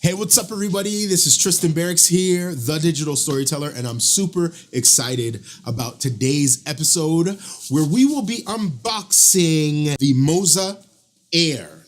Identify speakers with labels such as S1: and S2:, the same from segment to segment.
S1: Hey, what's up everybody? This is Tristan Barracks here, the digital storyteller, and I'm super excited about today's episode where we will be unboxing the MOZA Air.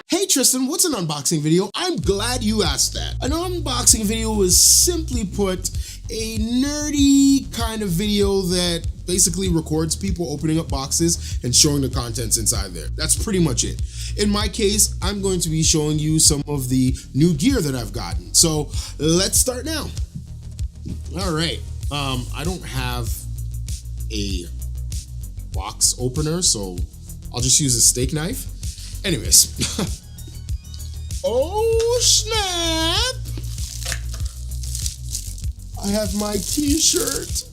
S1: Hey Tristan, what's an unboxing video? I'm glad you asked that. An unboxing video is simply put a nerdy kind of video that basically records people opening up boxes and showing the contents inside there. That's pretty much it. In my case, I'm going to be showing you some of the new gear that I've gotten. So let's start now. All right, I don't have a box opener, so I'll just use a steak knife. Anyways, oh snap! I have my t-shirt.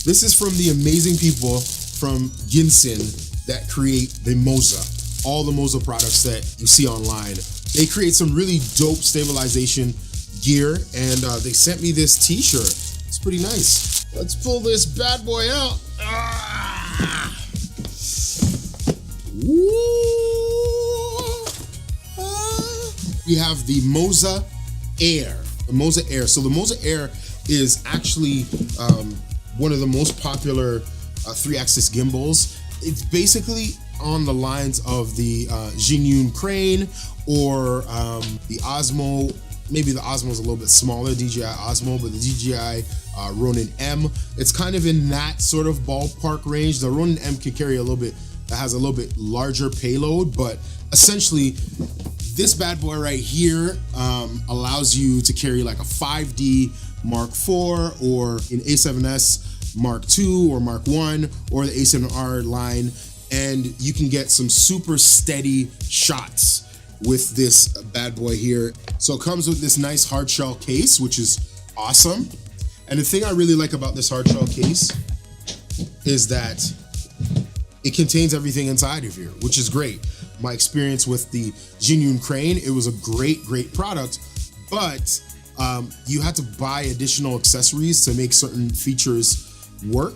S1: This is from the amazing people from Gudsen that create the MOZA, all the MOZA products that you see online. They create some really dope stabilization gear, and they sent me this t-shirt. It's pretty nice. Let's pull this bad boy out. We have the MOZA Air. The MOZA Air. So the MOZA Air is actually one of the most popular 3-axis gimbals. It's basically on the lines of the Gudsen crane or the Osmo. Maybe the Osmo is a little bit smaller, DJI Osmo, but the DJI Ronin M. It's kind of in that sort of ballpark range. The Ronin M can carry a little bit, that has a little bit larger payload, but essentially this bad boy right here allows you to carry like a 5D Mark IV or an A7S Mark II or Mark I or the A7R line, and you can get some super steady shots with this bad boy here. So it comes with this nice hard shell case, which is awesome. And the thing I really like about this hard shell case is that it contains everything inside of here, which is great. My experience with the Gudsen crane, it was a great product, but you had to buy additional accessories to make certain features work.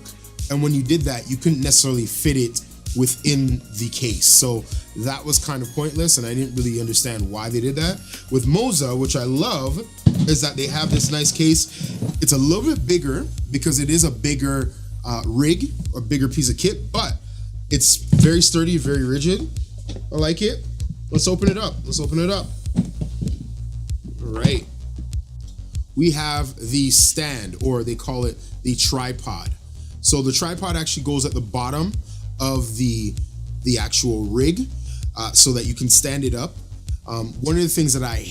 S1: And when you did that, you couldn't necessarily fit it within the case. So that was kind of pointless, and I didn't really understand why they did that. With MOZA, which I love, is that they have this nice case. It's a little bit bigger because it is a bigger rig, a bigger piece of kit, but it's very sturdy, very rigid. I like it. Let's open it up. Let's open it up. All right. We have the stand, or they call it the tripod. So the tripod actually goes at the bottom of the actual rig so that you can stand it up. One of the things that I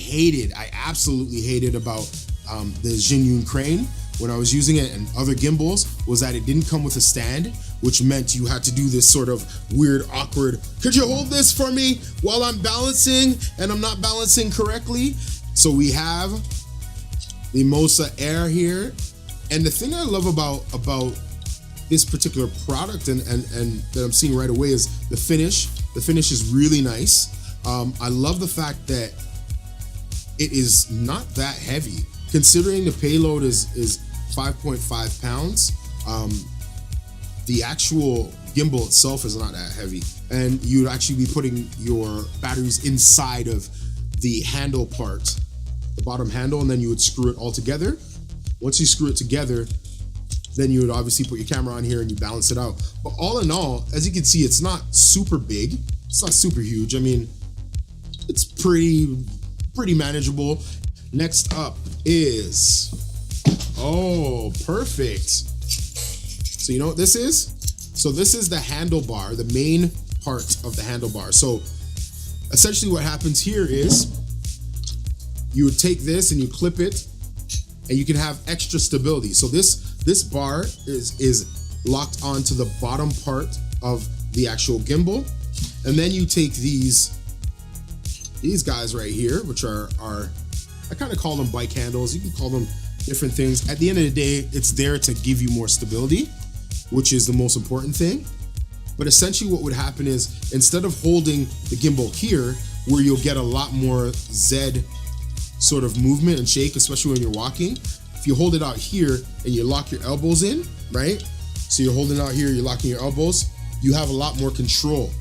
S1: absolutely hated about the Gudsen crane when I was using it and other gimbals was that it didn't come with a stand, which meant you had to do this sort of weird, awkward, could you hold this for me while I'm balancing and I'm not balancing correctly? So we have the MOZA Air here. And the thing I love about this particular product and that I'm seeing right away is the finish. The finish is really nice. I love the fact that it is not that heavy. Considering the payload is 5.5 pounds, the actual gimbal itself is not that heavy. And you'd actually be putting your batteries inside of the handle part, the bottom handle, and then you would screw it all together. Once you screw it together, then you would obviously put your camera on here and you balance it out. But all in all, as you can see, it's not super big. It's not super huge. I mean, it's pretty manageable. Next up is, oh, perfect. So you know what this is? So this is the handlebar, the main part of the handlebar. So essentially what happens here is you would take this and you clip it, and you can have extra stability. So this bar is locked onto the bottom part of the actual gimbal. And then you take these guys right here, which are I kind of call them bike handles. You can call them different things. At the end of the day, it's there to give you more stability, which is the most important thing. But essentially what would happen is, instead of holding the gimbal here, where you'll get a lot more Z sort of movement and shake, especially when you're walking, if you hold it out here and you lock your elbows in, right? So you're holding out here, you're locking your elbows. You have a lot more control.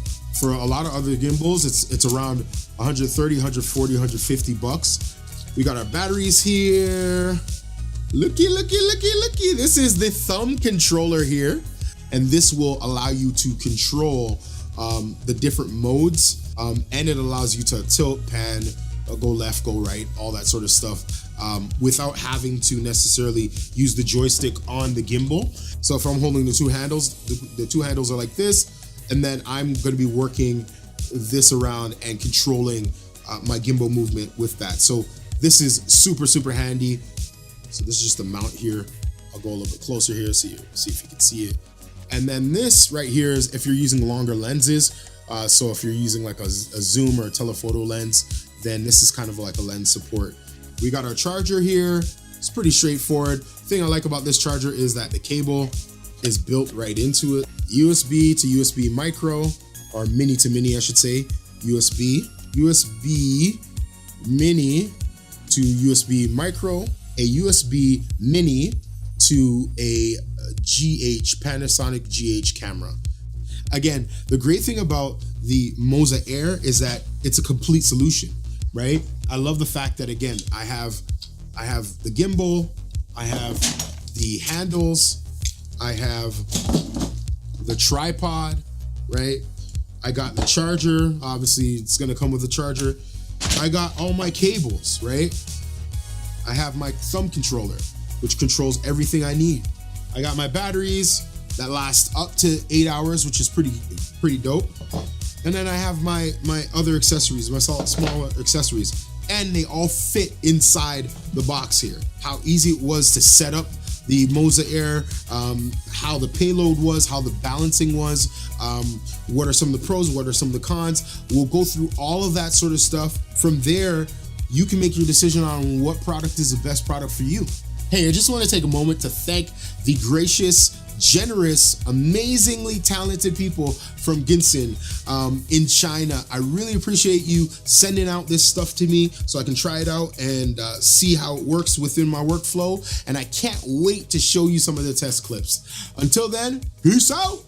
S1: For a lot of other gimbals, it's around 130, 140, 150 bucks. We got our batteries here. Looky, looky, looky, looky. This is the thumb controller here. And this will allow you to control the different modes. And it allows you to tilt, pan, go left, go right, all that sort of stuff, without having to necessarily use the joystick on the gimbal. So if I'm holding the two handles, the two handles are like this, and then I'm gonna be working this around and controlling my gimbal movement with that. So this is super, super handy. So this is just the mount here. I'll go a little bit closer here, see if you can see it. And then this right here is if you're using longer lenses. So if you're using like a zoom or a telephoto lens, then this is kind of like a lens support. We got our charger here. It's pretty straightforward. The thing I like about this charger is that the cable is built right into it. USB to USB micro, or mini to mini, I should say. USB mini to USB micro, a USB mini to a Panasonic GH camera. Again, the great thing about the MOZA Air is that it's a complete solution, right? I love the fact that, again, I have the gimbal, I have the handles, I have the tripod, right? I got the charger. Obviously, it's gonna come with a charger. I got all my cables, right? I have my thumb controller, which controls everything I need. I got my batteries that last up to 8 hours, which is pretty dope. And then I have my other accessories, my smaller accessories, and they all fit inside the box here. How easy it was to set up the MOZA Air, how the payload was, how the balancing was, what are some of the pros, what are some of the cons. We'll go through all of that sort of stuff. From there, you can make your decision on what product is the best product for you. Hey, I just want to take a moment to thank the gracious, generous, amazingly talented people from Gudsen in China. I really appreciate you sending out this stuff to me so I can try it out and see how it works within my workflow. And I can't wait to show you some of the test clips. Until then, peace out.